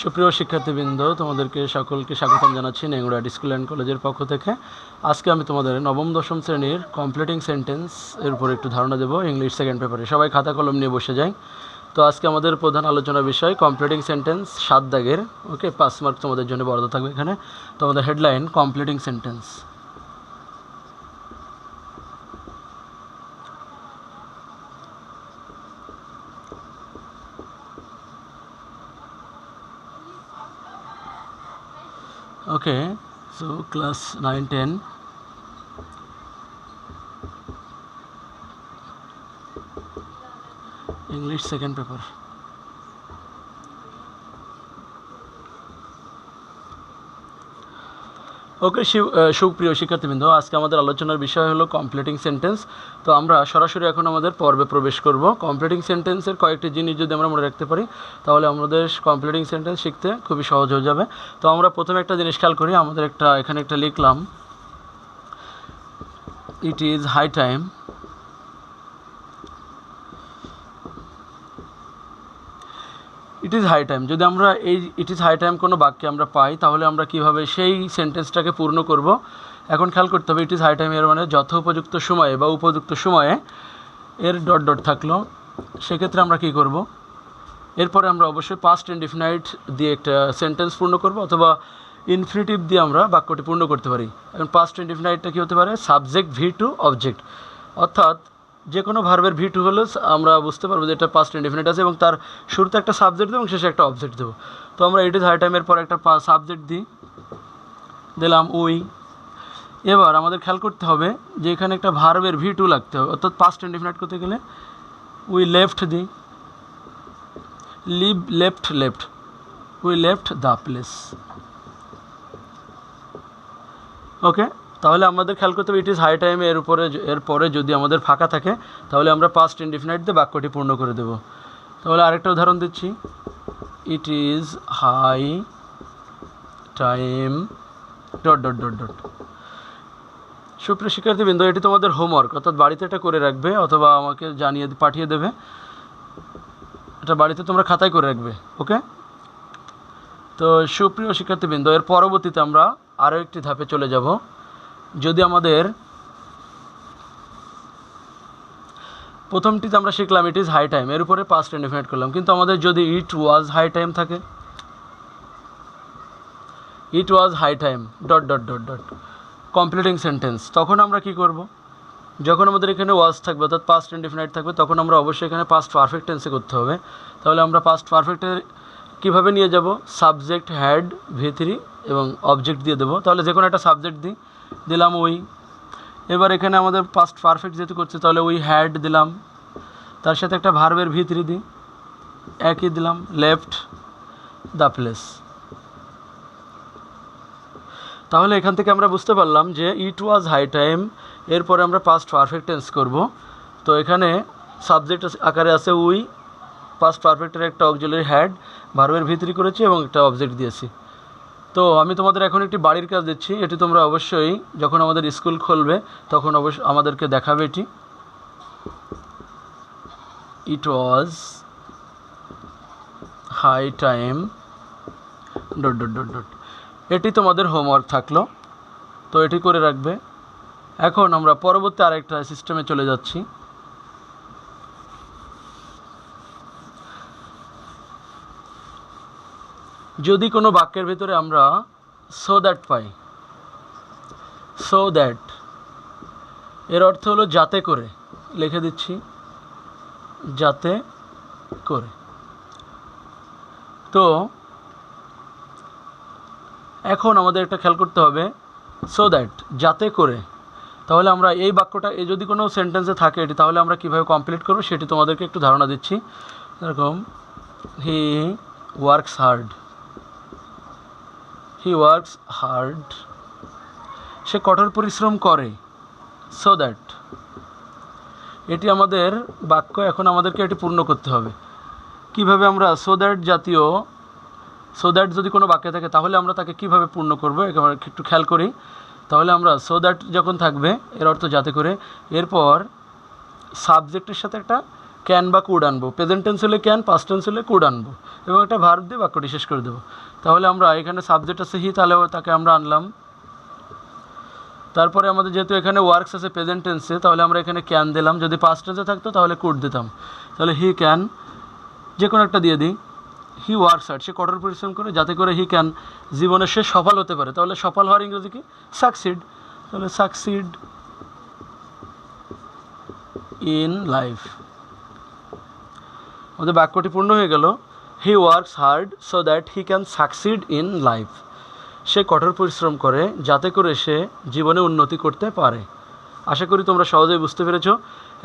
সুপ্রিয় শিক্ষার্থীবৃন্দ, তোমাদেরকে সকলকে স্বাগতম জানাচ্ছি নেংড়া স্কুল অ্যান্ড কলেজের পক্ষ থেকে। আজকে আমি তোমাদের নবম দশম শ্রেণীর কমপ্লিটিং সেন্টেন্স এর উপর একটু ধারণা দেবো ইংলিশ সেকেন্ড পেপারে। সবাই খাতা কলম নিয়ে বসে যাই। তো আজকে আমাদের প্রধান আলোচনার বিষয় কমপ্লিটিং সেন্টেন্স 7 দাগের। ওকে, 5 মার্ক তোমাদের জন্য বরাদ্দ থাকবে এখানে। তোমাদের headline completing sentence. Okay, so class 9-10 English second paper. ওকে, সুপ্রিয় শিক্ষার্থীবৃন্দ, আজকে আমাদের আলোচনার বিষয় হলো কমপ্লিটিং সেন্টেন্স। তো আমরা সরাসরি এখন আমাদের পর্বে প্রবেশ করব। কমপ্লিটিং সেন্টেন্সের কয়েকটি জিনিস যদি আমরা মনে রাখতে পারি তাহলে আমাদের কমপ্লিটিং সেন্টেন্স শিখতে খুবই সহজ হয়ে যাবে। তো আমরা প্রথমে একটা জিনিস খেয়াল করি। আমাদের এখানে একটা লিখলাম, it is high time. It is high time, যদি আমরা এই ইট ইজ হাই টাইম কোনো বাক্যে আমরা পাই তাহলে আমরা কিভাবে সেই সেন্টেন্সটাকে পূর্ণ করব। এখন খেয়াল করতে হবে, ইট ইজ হাই টাইম এর মানে যথোপযুক্ত সময়ে বা উপযুক্ত সময়ে এর ডট ডট থাকলো, সেক্ষেত্রে আমরা কি করব, এরপরে আমরা অবশ্যই পাস্ট ইনডিফিনাইট দিয়ে একটা সেন্টেন্স পূর্ণ করব, অথবা ইনফিনিটিভ দিয়ে আমরা বাক্যটি পূর্ণ করতে পারি। এখন পাস্ট ইনডিফিনাইটটা কী হতে পারে, সাবজেক্ট ভি টু অবজেক্ট, অর্থাৎ যে কোনো ভার্বের ভি টু হলে আমরা বুঝতে পারবো যে এটা পাস্ট ইনডিফিনিট আছে এবং তার শুরুতে একটা সাবজেক্ট দেবো এবং শেষে একটা অবজেক্ট দেবো। তো আমরা ইট ইজ হাই টাইমের পর একটা সাবজেক্ট দিলাম উই। এবার আমাদের খেয়াল করতে হবে যে এখানে একটা ভার্বের ভি টু লাগতে হবে, অর্থাৎ পাস্ট ইনডিফিনিট করতে গেলে we left left we left the place. Okay, তাহলে আমাদের খেয়াল করতে হবে ইট ইজ হাই টাইম এরপরে যদি আমাদের ফাঁকা থাকে তাহলে আমরা পাস্ট ইনডিফিনাইট দিয়ে বাক্যটি পূর্ণ করে দেব। তাহলে আরেকটা উদাহরণ দিচ্ছি, it is high time dot dot dot dot. সুপ্রিয় শিক্ষার্থীবৃন্দ, এটি তোমাদের হোমওয়ার্ক, অর্থাৎ বাড়িতে এটা করে রাখবে অথবা আমাকে পাঠিয়ে দেবে। এটা বাড়িতে তোমরা খাতায় করে রাখবে। ওকে, তো সুপ্রিয় শিক্ষার্থীবৃন্দ, এর পরবর্তীতে আমরা আরও একটি ধাপে চলে যাব। যদি আমাদের প্রথমটিতে আমরা শিখলাম ইট ইজ হাই টাইম, এর উপরে পাস্ট ইনডিফিনিট করলাম, কিন্তু আমাদের যদি ইট ওয়াজ হাই টাইম থাকে, it was high time dot dot dot dot completing sentence, তখন আমরা কি করব, যখন আমাদের এখানে ওয়াজ থাকবে অর্থাৎ পাস্ট ইনডিফিনিট থাকবে তখন আমরা অবশ্যই এখানে পাস্ট পারফেক্ট টেন্সে করতে হবে। তাহলে আমরা পাস্ট পারফেক্টের কীভাবে নিয়ে যাব, সাবজেক্ট হ্যাড ভি3 এবং অবজেক্ট দিয়ে দেবো। তাহলে যে কোনো একটা সাবজেক্ট দিলাম উই। এবার এখানে আমাদের পাস্ট পারফেক্ট যেহেতু করছে তাহলে উই হ্যাড দিলাম, তার সাথে একটা ভার্বের ভি3 দিই, একই দিলাম লেফট দ্য প্লেস। তাহলে এখান থেকে আমরা বুঝতে পারলাম যে ইট ওয়াজ হাই টাইম এরপরে আমরা পাস্ট পারফেক্ট টেন্স করব। তো এখানে সাবজেক্ট আকারে আছে উই, পাস্ট পারফেক্টের একটা অক্সিলারি হ্যাড, ভার্বের ভি3 করেছি এবং একটা অবজেক্ট দিয়েছি। তো আমি তোমাদের এখন একটি বাড়ির কাজ দিচ্ছি, এটি তোমরা অবশ্যই যখন আমাদের স্কুল খুলবে তখন অবশ্যই আমাদেরকে দেখাবে। এটি it was high time dot dot dot dot, এটি তোমাদের হোমওয়ার্ক থাকলো, তো এটি করে রাখবে। এখন আমরা পরবর্তী আরেকটা সিস্টেমে চলে যাচ্ছি। যদি কোনো বাক্যের ভিতরে আমরা so that pi, so that এর অর্থ হলো যাতে করে, লিখে দিচ্ছি যাতে করে। তো এখন আমাদের একটা খেয়াল করতে হবে, সো দ্যাট যাতে করে, তাহলে আমরা এই বাক্যটা যদি কোনো সেন্টেন্সে থাকে এটি তাহলে আমরা কীভাবে কমপ্লিট করবো সেটি তোমাদেরকে একটু ধারণা দিচ্ছি। এরকম he works hard, he works hard, সে কঠোর পরিশ্রম করে, সো দ্যাট এটি আমাদের বাক্য। এখন আমাদেরকে এটি পূর্ণ করতে হবে। কিভাবে আমরা সো দ্যাট জাতীয়, সো দ্যাট যদি কোনো বাক্যে থাকে তাহলে আমরা তাকে কিভাবে পূর্ণ করবো একটু খেয়াল করি। তাহলে আমরা সো দ্যাট যখন থাকবে এর অর্থ যাতে করে, এরপর সাবজেক্টের সাথে একটা ক্যান বা কুড আনবো, প্রেজেন্ট টেন্স হলে ক্যান, পাস্ট টেন্স হলে কুড আনবো এবং একটা ভার্ব দিয়ে বাক্যটি শেষ করে দেবো। তাহলে আমরা এখানে সাবজেক্ট আছে হি, তাহলে তাকে আমরা আনলাম। তারপরে আমাদের যেহেতু এখানে ওয়ার্কস আছে প্রেজেন্ট টেন্সে, তাহলে আমরা এখানে ক্যান দিলাম। যদি পাস্ট টেন্সে থাকতো তাহলে কুড দিতাম। তাহলে হি ক্যান, যে কোনো একটা দিয়ে দিই। হি ওয়ার্কস হার্ড, সে কঠোর পরিশ্রম করে যাতে করে হি ক্যান, জীবনে সে সফল হতে পারে। তাহলে সফল হওয়ার ইংরেজি কি? সাকসিড। তাহলে সাকসিড ইন লাইফ। আমাদের বাক্যটি পূর্ণ হয়ে গেল। He works hard so that he can succeed in life. সে কঠোর পরিশ্রম করে যাতে করে সে জীবনে উন্নতি করতে পারে। আশা করি তোমরা সহজেই বুঝতে পেরেছ।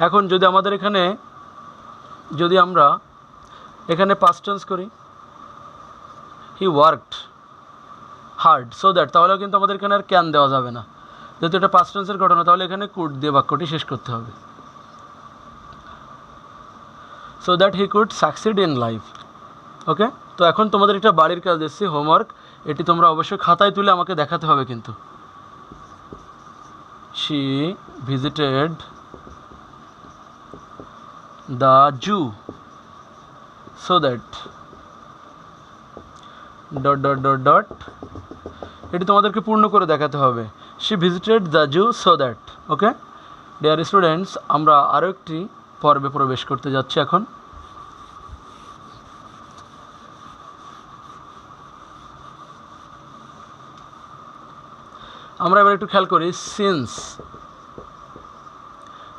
এখন যদি আমাদের এখানে, যদি আমরা এখানে পাস্ট টেন্স করি, হি ওয়ার্কড হার্ড সো দ্যাট, তাহলেও কিন্তু আমাদের এখানে আর ক্যান দেওয়া যাবে না, যেহেতু এটা পাস্ট টেন্সের ঘটনা। তাহলে এখানে কুড দিয়ে বাক্যটি শেষ করতে হবে। So that he could succeed in life. Okay, তো এখন তোমাদের একটা বাড়ির কাজ দিচ্ছি, হোমওয়ার্ক। এটি তোমরা অবশ্যই খাতায় তুলে আমাকে দেখাতে হবে কিন্তু। She visited the zoo so that dot dot dot dot, এটি তোমাদেরকে পূর্ণ করে দেখাতে হবে। She visited the zoo so that. Okay dear students, আমরা আরও একটি পর্বে প্রবেশ করতে যাচ্ছি এখন। আমরা এবার একটু খেয়াল করি সিন্স।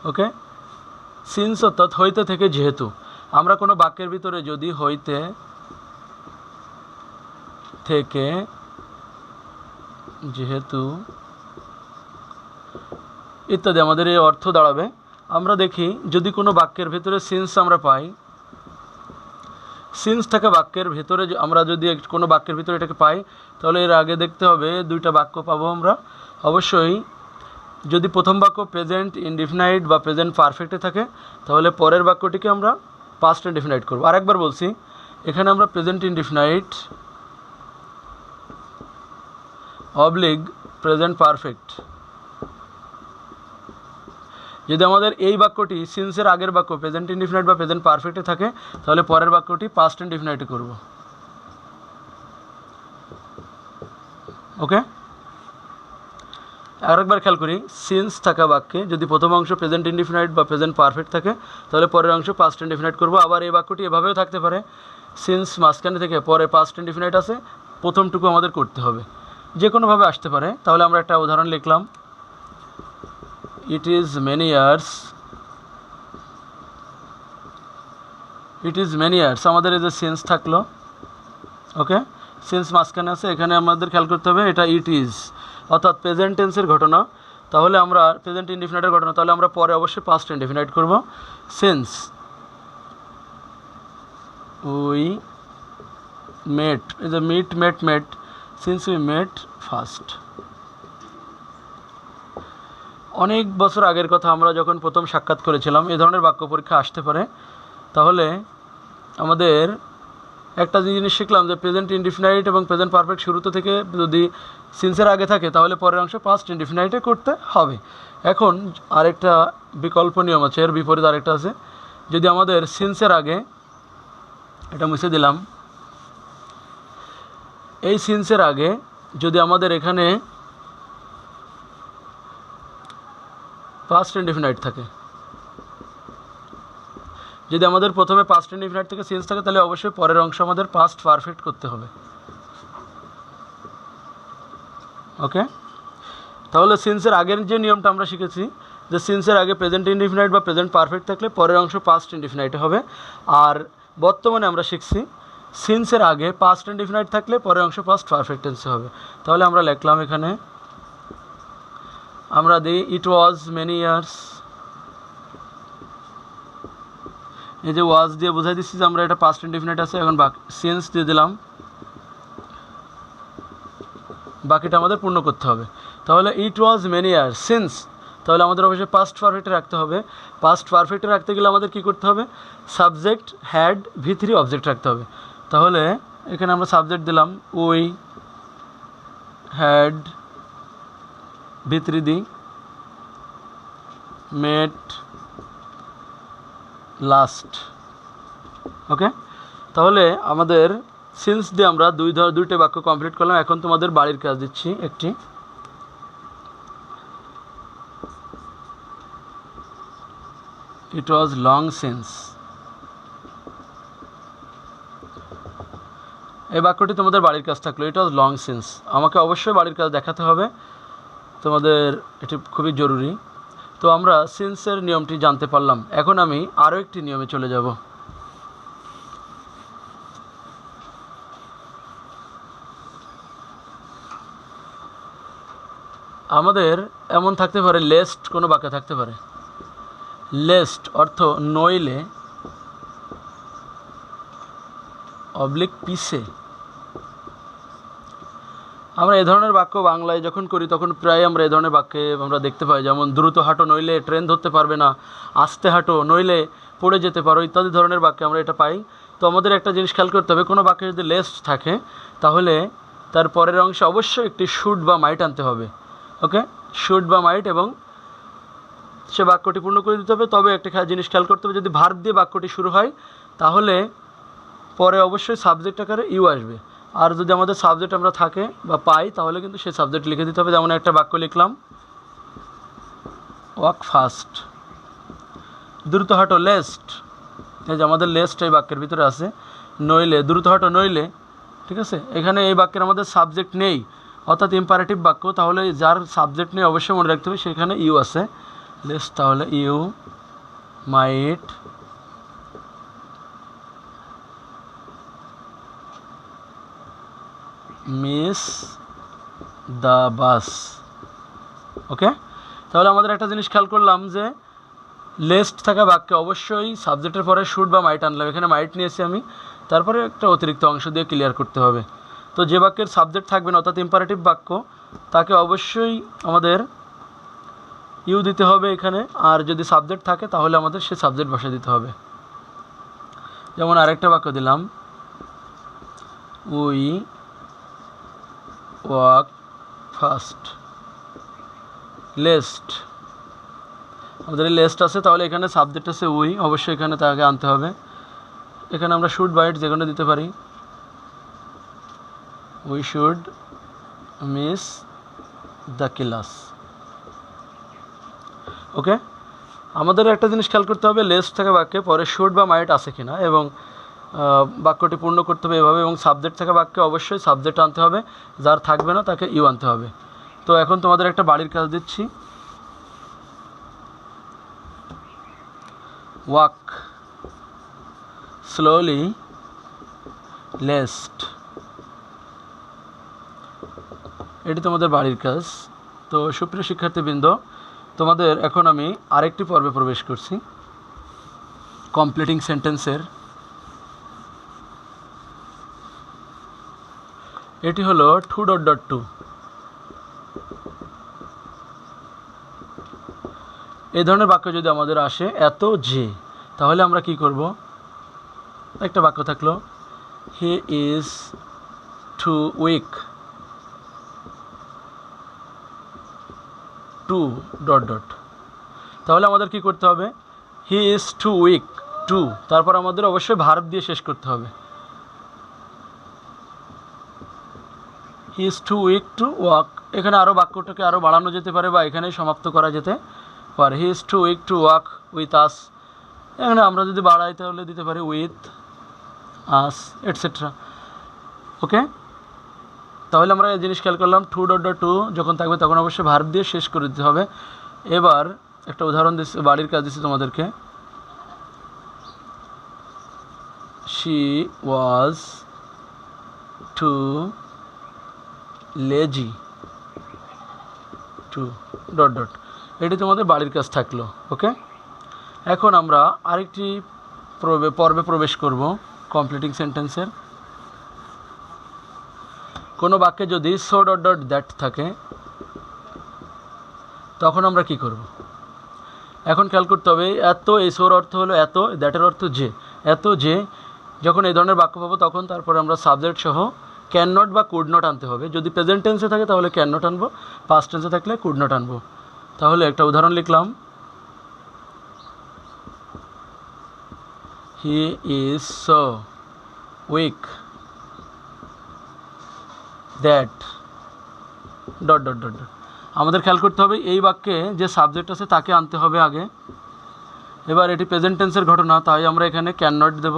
ওকে, সিন্স অর্থাৎ হইতে থেকে যেহেতু। আমরা কোনো বাক্যের ভিতরে যদি হইতে থেকে যেহেতু ইত্যাদি আমাদের এই অর্থ দাঁড়াবে। আমরা দেখি যদি কোনো বাক্যের ভিতরে সিন্স আমরা পাই, সিন্স থাকা বাক্যের ভিতরে আমরা যদি কোনো বাক্যের ভিতরে এটাকে পাই, তাহলে এর আগে দেখতে হবে দুইটা বাক্য পাবো আমরা। অবশ্যই যদি প্রথম বাক্য প্রেজেন্ট ইনডিফিনাইট বা প্রেজেন্ট পারফেক্টে থাকে, তাহলে পরের বাক্যটিকে আমরা পাস্ট ইনডিফিনাইট করব। আরেকবার বলছি, এখানে আমরা present indefinite oblique present perfect, যদি আমাদের এই বাক্যটি সিন্সের আগের বাক্য প্রেজেন্ট ইনডিফিনাইট বা প্রেজেন্ট পারফেক্টে থাকে, তাহলে পরের বাক্যটি পাস্ট ইনডিফিনাইটে করব। ওকে, আরেকবার খেয়াল করি, সিন্স থাকা বাক্যে যদি প্রথম অংশ প্রেজেন্ট ইনডিফিনাইট বা প্রেজেন্ট পারফেক্ট থাকে, তাহলে পরের অংশ পাস্ট ইনডিফিনাইট করব। আবার এই বাক্যটি এভাবেও থাকতে পারে, সিন্স মাঝখানে থেকে পরে পাস্ট ইনডিফিনাইট আছে, প্রথমটুকু আমাদের করতে হবে, যে কোনোভাবে আসতে পারে। তাহলে আমরা একটা উদাহরণ লিখলাম, ইট ইজ মেনি ইয়ার্স, আমাদের এই যে সিন্স থাকলো। ওকে, সিন্স মাঝখানে আছে, এখানে আমাদের খেয়াল করতে হবে এটা ইট ইজ অর্থাৎ প্রেজেন্ট টেন্সের ঘটনা। তাহলে আমরা প্রেজেন্ট ইনডিফিনাইটের ঘটনা, তাহলে আমরা পরে অবশ্যই পাস্ট ইনডিফিনাইট করব। সিন্স উই মেট, এই যে মেট, সিন্স উই মেট ফার্স্ট। অনেক বছর আগের কথা, আমরা যখন প্রথম সাক্ষাৎ করেছিলাম, এই ধরনের বাক্য পরীক্ষা আসতে পারে। তাহলে আমাদের একটা জিনিস শিখলাম যে প্রেজেন্ট ইনডিফিনাইট এবং প্রেজেন্ট পারফেক্ট শুরুতে থেকে যদি সিন্সের আগে থাকে, তাহলে পরের অংশ পাস্ট ইনডিফিনাইটে করতে হবে। এখন আরেকটা বিকল্প নিয়ম আছে, এর বিপরীত আরেকটা আছে। যদি আমাদের সিন্সের আগে, এটা মুছে দিলাম, এই সিন্সের আগে যদি আমাদের এখানে পাস্ট ইনডিফিনাইট থাকে, যদি আমাদের প্রথমে পাস্ট ইনডিফিনাইট থেকে সিন্স থাকে, তাহলে অবশ্যই পরের অংশ আমাদের পাস্ট পারফেক্ট করতে হবে। ওকে, তাহলে সিন্সের আগের যে নিয়মটা আমরা শিখেছি, যে সিন্সের আগে প্রেজেন্ট ইনডিফিনাইট বা প্রেজেন্ট পারফেক্ট থাকলে পরের অংশ পাস্ট ইনডিফিনাইটে হবে। আর বর্তমানে আমরা শিখছি সিন্সের আগে পাস্ট ইনডিফিনাইট থাকলে পরের অংশ পাস্ট পারফেক্ট টেন্সে হবে। তাহলে আমরা লিখলাম এখানে, আমরা দিই ইট ওয়াজ মেনি ইয়ার্স, এই যে ওয়াজ দিয়ে বোঝাই দিচ্ছি যে আমরা এটা পাস্ট ইনডিফিনাইট আছে। এখন সিন্স দিয়ে দিলাম, বাকিটা আমাদের পূর্ণ করতে হবে। তাহলে ইট ওয়াজ মেনি ইয়ার্স সিন্স, তাহলে আমাদের অবশ্যই পাস্ট পারফেক্টে রাখতে হবে। পাস্ট পারফেক্টে রাখতে গেলে আমাদের কী করতে হবে, সাবজেক্ট হ্যাড V3 অবজেক্ট রাখতে হবে। তাহলে এখানে আমরা সাবজেক্ট দিলাম উই হ্যাড, V3 দিই, মেট লাস্ট। ওকে, তাহলে আমাদের সিন্স দিয়ে আমরা দুইটা বাক্য কমপ্লিট করলাম। এখন তোমাদের বাড়ির কাজ দিচ্ছি একটি। ইট ওয়াজ লং সিন্স, এই বাক্যটি তোমাদের বাড়ির কাজ থাকলো। ইট ওয়াজ লং সিন্স, আমাকে অবশ্যই বাড়ির কাজ দেখাতে হবে তোমাদের, এটি খুবই জরুরি। তো আমরা সিন্সের নিয়মটি জানতে পারলাম। এখন আমি আরও একটি নিয়মে চলে যাব। আমাদের এমন থাকতে পারে, লেস্ট কোনো বাক্যে থাকতে পারে। লেস্ট অর্থ নইলে অবলিক পিছে। আমরা এ ধরনের বাক্য বাংলায় যখন করি তখন প্রায় আমরা এ ধরনের বাক্যে আমরা দেখতে পাই, যেমন দ্রুত হাঁটো নইলে ট্রেন ধরতে পারবে না, আস্তে হাঁটো নইলে পড়ে যেতে পারো, ইত্যাদি ধরনের বাক্যে আমরা এটা পাই। তো আমাদের একটা জিনিস খেয়াল করতে হবে, কোনো বাক্যে যদি লেস্ট থাকে তাহলে তার পরের অংশে অবশ্যই একটি শুড বা মাইট আনতে হবে। ওকে, শুড বা মাইট, এবং সে বাক্যটি পূর্ণ করে দিতে হবে। তবে একটা জিনিস খেয়াল করতে হবে, যদি ভার্ব দিয়ে বাক্যটি শুরু হয় তাহলে পরে অবশ্যই সাবজেক্ট আকারে ইউ আসবে। আর যদি আমাদের সাবজেক্ট আমরা থাকে বা পাই তাহলে কিন্তু সেই সাবজেক্ট লিখে দিতে হবে। যেমন একটা বাক্য লিখলাম, ওয়াক ফাস্ট, দ্রুত হাঁটো লেস্ট, এই যে আমাদের লেস্ট এই বাক্যের ভিতরে আছে। নইলে, দ্রুত হাঁটো নইলে, ঠিক আছে, এখানে এই বাক্যের আমাদের সাবজেক্ট নেই, অর্থাৎ ইম্পারেটিভ বাক্য। তাহলে যার সাবজেক্ট নেই অবশ্যই মনে রাখতে হবে সেখানে ইউ আছে, লেস্ট, তাহলে you might miss the bus. Okay, তাহলে আমাদের একটা জিনিস খেয়াল করলাম যে লেস্ট থাকা বাক্যে অবশ্যই সাবজেক্টের পরে শুড বা মাইট আনলাম। এখানে মাইট নিয়েছি আমি, তারপরে একটা অতিরিক্ত অংশ দিয়ে ক্লিয়ার করতে হবে। তো যে বাক্যের সাবজেক্ট থাকবে না অর্থাৎ ইম্পারেটিভ বাক্য, তাকে অবশ্যই আমাদের ইউ দিতে হবে এখানে। আর যদি সাবজেক্ট থাকে তাহলে আমাদের সে সাবজেক্ট বসে দিতে হবে। যেমন আরেকটা বাক্য দিলাম, উই ওয়াক ফাস্ট লেস্ট। আমাদের এই লেস্ট আছে, তাহলে এখানে সাবজেক্ট আছে উই, অবশ্যই এখানে তাকে আনতে হবে। এখানে আমরা শুড বাইট যে কোনো দিতে পারি, we should miss the class. Okay, আমাদের একটা জিনিস খেয়াল করতে হবে, লেস্ট থাকা বাক্যে পরে শুড বা মাইট আছে কিনা, এবং বাক্যটি পূর্ণ করতে হবে এভাবে। এবং সাবজেক্ট থাকা বাক্যে অবশ্যই সাবজেক্ট আনতে হবে, যার থাকবে না তাকে ইউ আনতে হবে। তো এখন তোমাদের একটা বাড়ির কাজ দিচ্ছি। ওয়াক স্লোলি লেস্ট, এটি তোমাদের বাড়ির কাজ। তো সুপ্রিয় শিক্ষার্থীবৃন্দ, তোমাদের এখন আমি আরেকটি পর্বে প্রবেশ করছি, কমপ্লিটিং সেন্টেন্সের। এটি হলো 2.2। এই ধরনের বাক্য যদি আমাদের আসে এত যে, তাহলে আমরা কি করব? একটা বাক্য থাকলো, he is too weak to ... তাহলে আমাদের কি করতে হবে? He is too weak to, তারপর আমাদের অবশ্যই ভার্ব দিয়ে শেষ করতে হবে। He is too weak to walk. এখানে আরও বাক্যটাকে আরও বাড়ানো যেতে পারে বা এখানেই সমাপ্ত করা যেতে পারে। He is too weak to walk with us, এখানে আমরা যদি বাড়াই তাহলে দিতে পারি উইথ আস এটসেট্রা। ওকে, তাহলে আমরা এই জিনিস খেয়াল করলাম, 2.2 যখন থাকবে তখন অবশ্যই ভার্ব দিয়ে শেষ করে দিতে হবে। এবার একটা উদাহরণ দিচ্ছি, বাড়ির কাজ দিচ্ছি তোমাদেরকে। She was too lazy to ... এটি তোমাদের বাড়ির কাজ থাকলো। ওকে, এখন আমরা আরেকটি পর্বে প্রবেশ করব, কমপ্লিটিং সেন্টেন্সের। কোনো বাক্যে যদি সো ... দ্যাট থাকে তখন আমরা কি করব? এখন খেয়াল করতে হবে, এত, এই সোর অর্থ হলো এত, দ্যাটের অর্থ যে। এত যে যখন এই ধরনের বাক্য পাবো তখন তারপরে আমরা সাবজেক্ট সহ ক্যান নট বা কুড নট আনতে হবে। যদি প্রেজেন্ট টেন্সে থাকে তাহলে ক্যান নট আনবো, পাস্ট টেন্সে থাকলে কুড নট আনবো। তাহলে একটা উদাহরণ লিখলাম, হি is so weak that dot dot dot dot. আমাদের খেয়াল করতে হবে এই বাক্যে যে সাবজেক্ট আছে তাকে আনতে হবে আগে। এবার এটি প্রেজেন্ট টেন্সের ঘটনা, তাই আমরা এখানে ক্যান নট দেব।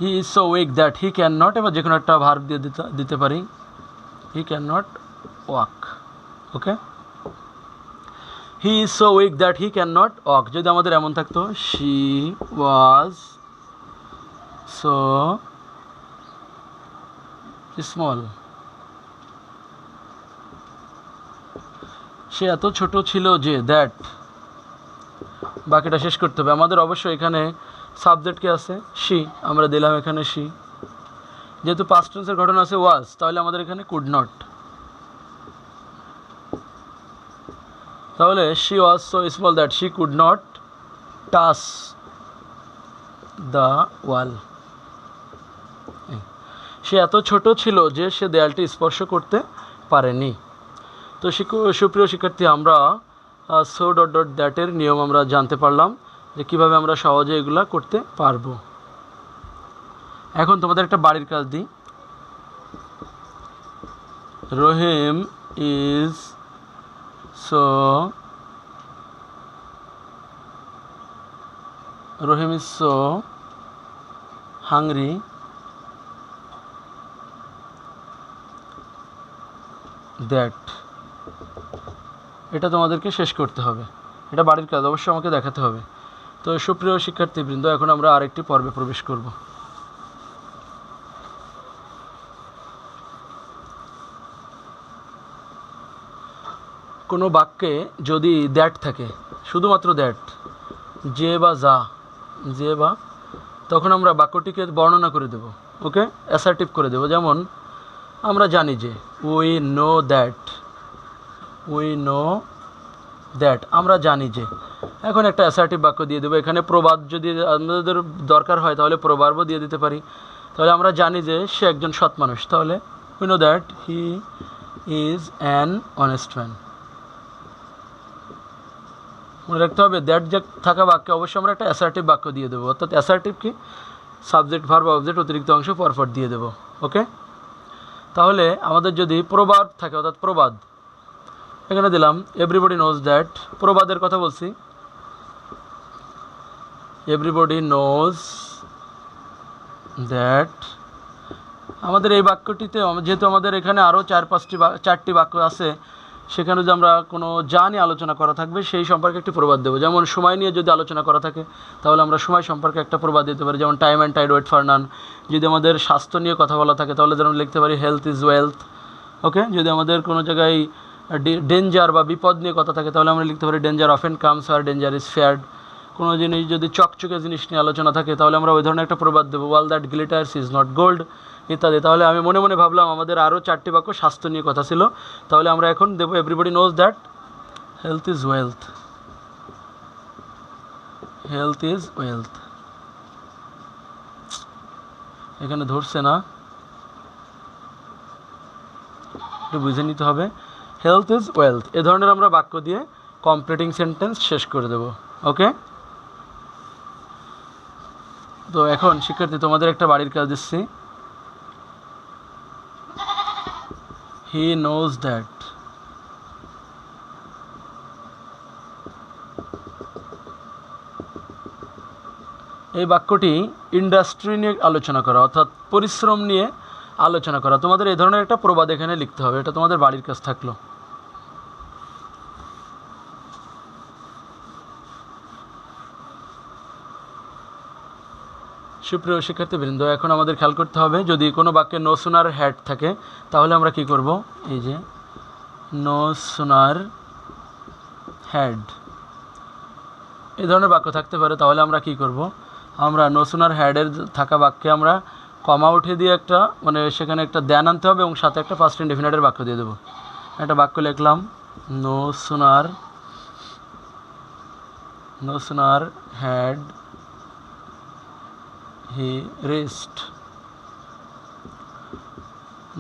He is so weak that he can not, এবার যে কোনো একটা ভার্ব দিয়ে দিতে পারি, he can not walk. Okay, he is so weak that he can not walk. যদি আমাদের এমন থাকতো শি ওয়াজ সো স্মল, সে এত ছোট ছিল যে, দ্যাট। বাকিটা শেষ করতে হবে আমাদের। অবশ্যই এখানে সাবজেক্ট কে আছে? শি, আমরা দিলাম এখানে শি। যেহেতু পাস্ট টেন্সের ঘটনা আছে ওয়াজ, তাহলে আমাদের এখানে কুড নট। তাহলে she was so small that she could not touch the wall. সে এত ছোট ছিল যে সে দেয়ালটি স্পর্শ করতে পারেনি। তো সুপ্রিয় শিক্ষার্থী, আমরা সো ডট ডট দ্যাটের নিয়ম আমরা জানতে পারলাম যে কীভাবে আমরা সহজে এগুলা করতে পারবো। এখন তোমাদের একটা বাড়ির কাজ দিই। রহিম ইজ সো হাংরি দ্যাট। এটা তোমাদেরকে শেষ করতে হবে, এটা বাড়ির কাজ, অবশ্যই আমাকে দেখাতে হবে। তো সুপ্রিয় শিক্ষার্থীবৃন্দ, এখন আমরা আরেকটি পর্বে প্রবেশ করব। কোনো বাক্যে যদি দ্যাট থাকে, শুধুমাত্র দ্যাট, যে বা যা, যে বা, তখন আমরা বাক্যটিকে বর্ণনা করে দেব। ওকে, অ্যাসার্টিভ করে দেব। যেমন আমরা জানি যে, উই নো দ্যাট, আমরা জানি যে। এখন একটা অ্যাসার্টিভ বাক্য দিয়ে দেবো। এখানে প্রবাদ যদি আমাদের দরকার হয় তাহলে প্রবাদও দিয়ে দিতে পারি। তাহলে আমরা জানি যে সে একজন সৎ মানুষ, তাহলে we know that he is an honest man. মনে রাখতে হবে, দ্যাট যে থাকা বাক্যে অবশ্যই আমরা একটা অ্যাসার্টিভ বাক্য দিয়ে দেবো। অর্থাৎ অ্যাসার্টিভ কি, সাবজেক্ট ভার্ব অবজেক্ট অতিরিক্ত অংশ পরপর দিয়ে দেবো। ওকে, তাহলে আমাদের যদি প্রবাদ থাকে, অর্থাৎ প্রবাদ, এখানে দিলাম এভরিবডি নোজ দ্যাট। প্রবাদের কথা বলছি, এভরিবডি নোজ দ্যাট। আমাদের এই বাক্যটিতে যেহেতু আমাদের এখানে আরও চারটি বাক্য আছে, সেখানে যদি আমরা কোনো যা নিয়ে আলোচনা করা থাকবে সেই সম্পর্কে একটি প্রবাদ দেবো। যেমন সময় নিয়ে যদি আলোচনা করা থাকে তাহলে আমরা সময় সম্পর্কে একটা প্রবাদ দিতে পারি, যেমন time and tide wait for none. যদি আমাদের স্বাস্থ্য নিয়ে কথা বলা থাকে তাহলে যেমন লিখতে পারি হেলথ ইজ ওয়েলথ। ওকে, যদি আমাদের কোনো জায়গায় ডেঞ্জার বা বিপদ নিয়ে কথা থাকে তাহলে আমরা লিখতে পারি ডেঞ্জার অফেন কামস আর ডেঞ্জার ইজ ফেয়ার্ড। কোনো জিনিস যদি চকচকে জিনিস নিয়ে আলোচনা থাকে তাহলে আমরা ওই ধরনের একটা প্রবাদ দেবো, all that glitters is not gold, ইত্যাদি। তাহলে আমি মনে মনে ভাবলাম আমাদের আরও চারটি বাক্য স্বাস্থ্য নিয়ে কথা ছিল, তাহলে আমরা এখন দেবো everybody knows that health is wealth. Health is wealth, এখানে ধরছে না, একটু বুঝে নিতে হবে। হেলথ ইজ ওয়েলথ, এ ধরনের আমরা বাক্য দিয়ে কমপ্লিটিং সেন্টেন্স শেষ করে দেব। ওকে, তো এখন শিক্ষার্থী তোমাদের একটা বাড়ির কাজ দিচ্ছি। He knows that. এই বাক্যটি ইন্ডাস্ট্রি নিয়ে আলোচনা করা, অর্থাৎ পরিশ্রম নিয়ে আলোচনা করা। তোমাদের এই ধরনের একটা প্রবাদ এখানে লিখতে হবে, এটা তোমাদের বাড়ির কাজ থাকলো। সুপ্রিয় শিক্ষার্থীবৃন্দ, এখন আমাদের খেয়াল করতে হবে, যদি কোনো বাক্যে নো সুনার হ্যাড থাকে তাহলে আমরা কি করব, এই যে নো সুনার হ্যাড, এই ধরনের বাক্য থাকতে পারে, তাহলে আমরা কি করব, আমরা নো সুনার হ্যাডের থাকা বাক্যে আমরা কমা উঠে দিয়ে একটা, মানে সেখানে একটা দ্যান আনতে হবে এবং সাথে একটা পাস্ট ইনডেফিনিটের বাক্য দিয়ে দেবো। একটা বাক্য লিখলাম, no sooner had he reached,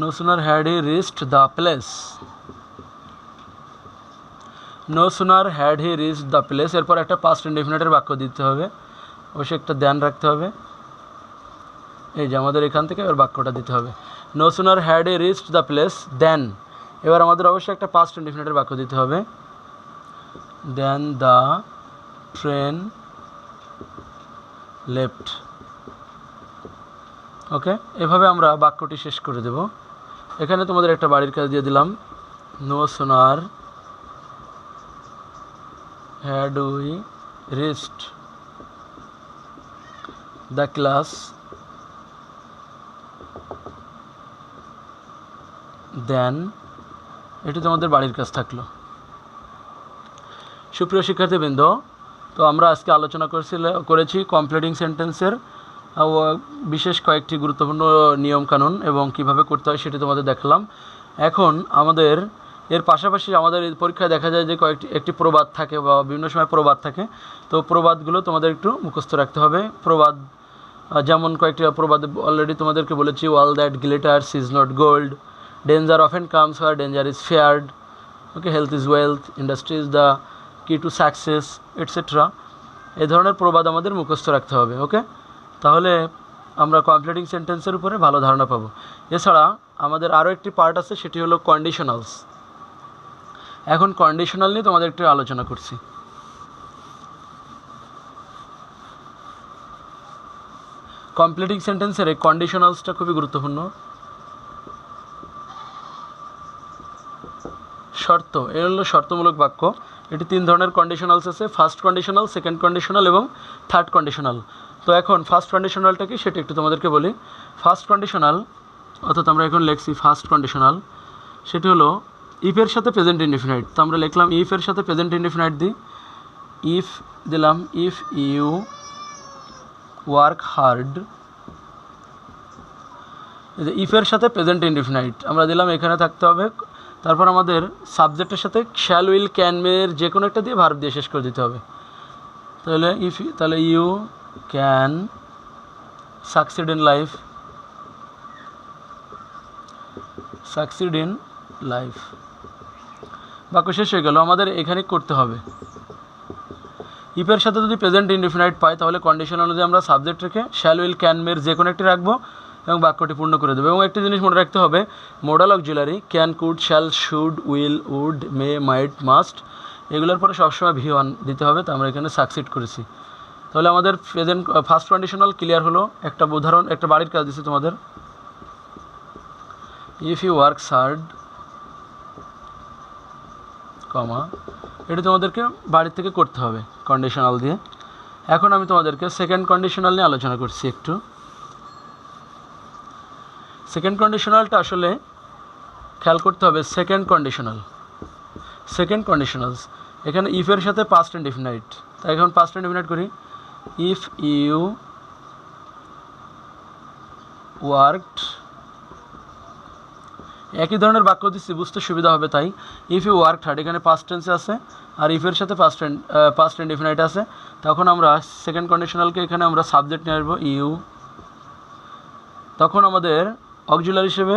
no sooner had he reached the place, no sooner had he reach the place, এরপর একটা পাস্ট ইনডেফিনিটের বাক্য দিতে হবে, অবশ্যই একটা ধ্যান রাখতে হবে। এই যে আমাদের এখান থেকে এবার বাক্যটা দিতে হবে, no sooner had he reached the place then, এবার আমাদের অবশ্যই একটা পাস্ট ইনডেফিনিটের বাক্য দিতে হবে, then the train left. Okay, এভাবে আমরা বাক্যটি শেষ করে দেব। এখানে তোমাদের একটা বাড়ির কাজ দিয়ে দিলাম, no sooner had we reached the class then, এটি তোমাদের বাড়ির কাজ থাকলো। সুপ্রিয় শিক্ষার্থীবৃন্দ, তো আমরা আজকে আলোচনা করেছি কমপ্লিটিং সেন্টেন্সের বিশেষ কয়েকটি গুরুত্বপূর্ণ নিয়মকানুন এবং কিভাবে করতে হয় সেটি তোমাদের দেখালাম। এখন আমাদের এর পাশাপাশি আমাদের পরীক্ষায় দেখা যায় যে একটি প্রবাদ থাকে বা বিভিন্ন সময় প্রবাদ থাকে, তো প্রবাদগুলো তোমাদের একটু মুখস্থ রাখতে হবে। প্রবাদ যেমন কয়েকটি প্রবাদ অলরেডি তোমাদেরকে বলেছি, all that glitters is not gold, danger often comes where danger is feared, okay, health is wealth, industry is the কি টু সাকসেস, এটসেট্রা। এই ধরনের প্রবাদ আমাদের মুখস্থ রাখতে হবে। ওকে, তাহলে আমরা কমপ্লিটিং সেন্টেন্সের উপরে ভালো ধারণা পাবো। এছাড়া আমাদের আরও একটি পার্ট আছে, সেটি হলো কন্ডিশনালস। এখন কন্ডিশনাল নিয়ে তোমাদের একটু আলোচনা করছি। কমপ্লিটিং সেন্টেন্সের এই কন্ডিশনালসটা খুবই গুরুত্বপূর্ণ। শর্ত, এ হলো শর্তমূলক বাক্য। এটি তিন ধরনের কন্ডিশনালস আছে, ফার্স্ট কন্ডিশনাল, সেকেন্ড কন্ডিশনাল এবং থার্ড কন্ডিশনাল। তো এখন ফার্স্ট কন্ডিশনালটা কি সেটা একটু তোমাদেরকে বলি। ফার্স্ট কন্ডিশনাল অর্থাৎ আমরা এখন লিখছি ফার্স্ট কন্ডিশনাল, সেটি হলো ইফের সাথে প্রেজেন্ট ইনডিফিনাইট। তো আমরা লিখলাম ইফের সাথে প্রেজেন্ট ইনডিফিনাইট দিই, ইফ দিলাম ইফ ইউ ওয়ার্ক হার্ড, ইফের সাথে প্রেজেন্ট ইনডিফিনাইট আমরা দিলাম, এখানে থাকতে হবে। তারপর আমাদের সাবজেক্টের সাথে শ্যাল উইল ক্যান মের যে কোনো একটা দিয়ে ভার্ব দিয়ে শেষ করে দিতে হবে। তাহলে you can succeed in life, succeed in life, বাক্য শেষ হয়ে গেল। আমাদের এখানে করতে হবে, ইফের সাথে যদি প্রেজেন্ট ইনডিফিনাইট পাই তাহলে কন্ডিশন অনুযায়ী আমরা সাবজেক্ট রেখে শ্যাল উইল ক্যান মের যে কোনো একটি রাখবো এবং বাক্যটি পূর্ণ করে দেবো। এবং একটি জিনিস মনে রাখতে হবে, modal auxiliary can, could, shall, should, will, would, may, might, must, এগুলোর পরে সবসময় ভি1 দিতে হবে। তো আমরা এখানে সাকসিড করেছি। তাহলে আমাদের প্রেজেন্ট ফার্স্ট কন্ডিশনাল ক্লিয়ার হলো। একটা উদাহরণ, একটা বাড়ির কাজ দিচ্ছি তোমাদের, ইফ ইউ ওয়ার্ক হার্ড, কমা, এটি তোমাদেরকে বাড়ির থেকে করতে হবে কন্ডিশনাল দিয়ে। এখন আমি তোমাদেরকে সেকেন্ড কন্ডিশনাল নিয়ে আলোচনা করছি একটু। সেকেন্ড কন্ডিশনালটা আসলে খেয়াল করতে হবে, সেকেন্ড কন্ডিশনালস এখানে ইফের সাথে পাস্ট ইনডিফিনাইট। তাই এখন পাস্ট ইনডিফিনাইট করি, ইফ ইউ ওয়ার্কড, একই ধরনের বাক্য দিচ্ছি বুঝতে সুবিধা হবে, তাই ইফ ইউ ওয়ার্ক হার্ড এখানে পাস্ট টেন্সে আছে আর ইফের সাথে পাস্ট ইনডিফিনাইট আছে। তখন আমরা সেকেন্ড কন্ডিশনালকে এখানে আমরা সাবজেক্ট নিয়ে আসবো ইউ, তখন আমাদের অক্সিলারি হিসেবে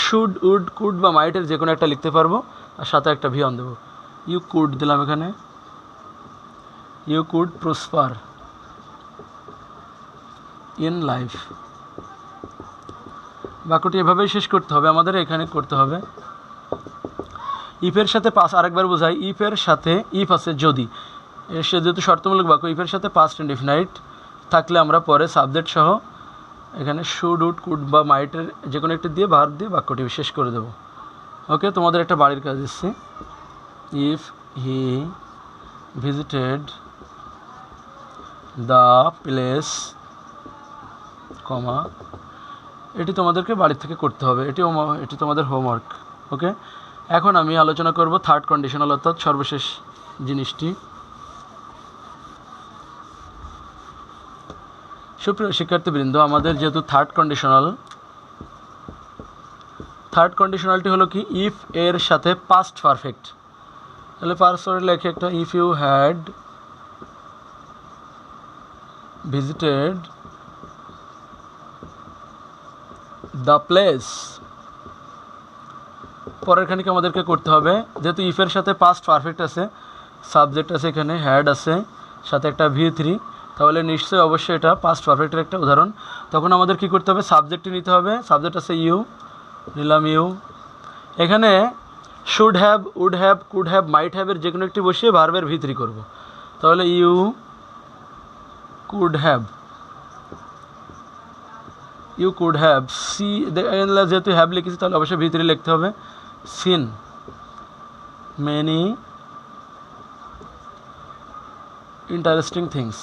শুড, উড, কুড বা মাইটের যে কোনো একটা লিখতে পারবো আর সাথে একটা ভি1 দেবো। ইউ কুড দিলাম এখানে, you could prosper in life. বাক্যটি এভাবেই শেষ করতে হবে আমাদের, এখানে করতে হবে। ইফের সাথে আরেকবার বোঝাই, ইফের সাথে ইফ আছে যদি, সে যেহেতু শর্তমূলক বাক্য, ইফের সাথে পাস্ট ইনডিফিনাইট থাকলে আমরা পরে সাবজেক্ট সহ এখানে শুড, উড, কুড বা মাইটের যে কোনো একটি দিয়ে ভার্ব দিয়ে বাক্যটি শেষ করে দেবো। ওকে, তোমাদের একটা বাড়ির কাজ দিচ্ছি, if he visited the place, comma, এটি তোমাদেরকে বাড়ির থেকে করতে হবে, এটি তোমাদের হোমওয়ার্ক। ওকে, এখন আমি আলোচনা করব থার্ড কন্ডিশনাল অর্থাৎ সর্বশেষ জিনিসটি। সুপ্রিয় শিক্ষার্থীবৃন্দ, আমাদের যেহেতু থার্ড কন্ডিশনালটি হলো কি, ইফ এর সাথে পাস্ট পারফেক্ট। তাহলে পারফেক্ট লেখে একটা, if you had visited the place, পরের খানিকে আমাদেরকে করতে হবে, যেহেতু ইফের সাথে পাস্ট পারফেক্ট আছে সাবজেক্ট আছে এখানে, হ্যাড আছে, সাথে একটা V3, তাহলে নিশ্চয়ই অবশ্যই এটা পাস্ট পারফেক্টের একটা উদাহরণ। তখন আমাদের কি করতে হবে, সাবজেক্টটি নিতে হবে। সাবজেক্ট আছে ইউ, নিলাম ইউ। এখানে should have, would have, could have, might হ্যাভের যে কোনো একটি বসিয়ে ভার্বের V3 করব। তাহলে you could have, you could have see, যেহেতু হ্যাভ লিখেছি তাহলে অবশ্যই V3 লিখতে হবে। Seen many interesting things,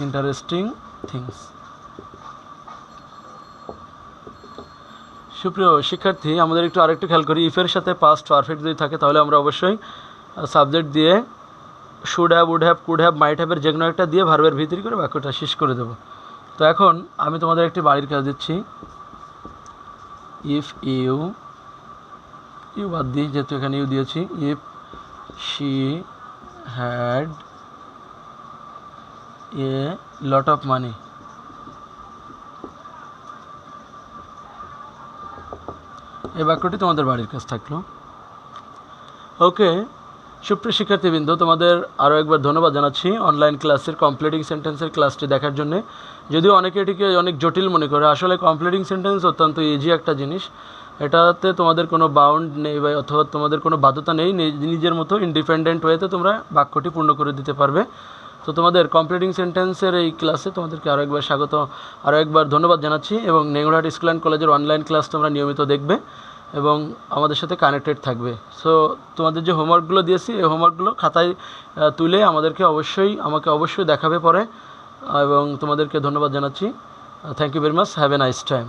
interesting things. সুপ্রিয় শিক্ষার্থী, আমাদের একটু আরেকটু খেয়াল করি, ইফের সাথে পাস্ট পারফেক্ট যদি থাকে তাহলে আমরা অবশ্যই সাবজেক্ট দিয়ে should have, would have, could have, might হ্যাভের যে কোনো একটা দিয়ে ভার্বের V3 করে বাক্যটা শেষ করে দেব। তো এখন আমি তোমাদের একটি বাড়ির কাজ দিচ্ছি। ইফ ইউ, ইউ বাদ দিই যেহেতু এখানে ইউ দিয়েছি। If she had a lot of money, এই বাক্যটি তোমাদের বাড়ির কাজ থাকলো। ওকে সুপ্রিয় শিক্ষার্থীবৃন্দ, তোমাদের আরও একবার ধন্যবাদ জানাচ্ছি অনলাইন ক্লাসের কমপ্লিটিং সেন্টেন্সের ক্লাসটি দেখার জন্য। যদিও অনেকে এটিকে অনেক জটিল মনে করে, আসলে কমপ্লিটিং সেন্টেন্স অত্যন্ত ইজি একটা জিনিস। এটাতে তোমাদের কোনো বাউন্ড নেই বা অথবা তোমাদের কোনো বাধ্যতা নেই, নিজের মতো ইন্ডিপেন্ডেন্ট ওয়েতে তোমরা বাক্যটি পূর্ণ করে দিতে পারবে। তো তোমাদের কমপ্লিটিং সেন্টেন্সের এই ক্লাসে তোমাদেরকে আরও একবার স্বাগত, আরও একবার ধন্যবাদ জানাচ্ছি। এবং নেংরাহাট স্কুল অ্যান্ড কলেজের অনলাইন ক্লাস তোমরা নিয়মিত দেখবে এবং আমাদের সাথে কানেক্টেড থাকবে। সো তোমাদের যে হোমওয়ার্কগুলো দিয়েছি এই হোমওয়ার্কগুলো খাতায় তুলে আমাকে অবশ্যই দেখাবে পরে, এবং তোমাদেরকে ধন্যবাদ জানাচ্ছি। Thank you very much, have a nice time.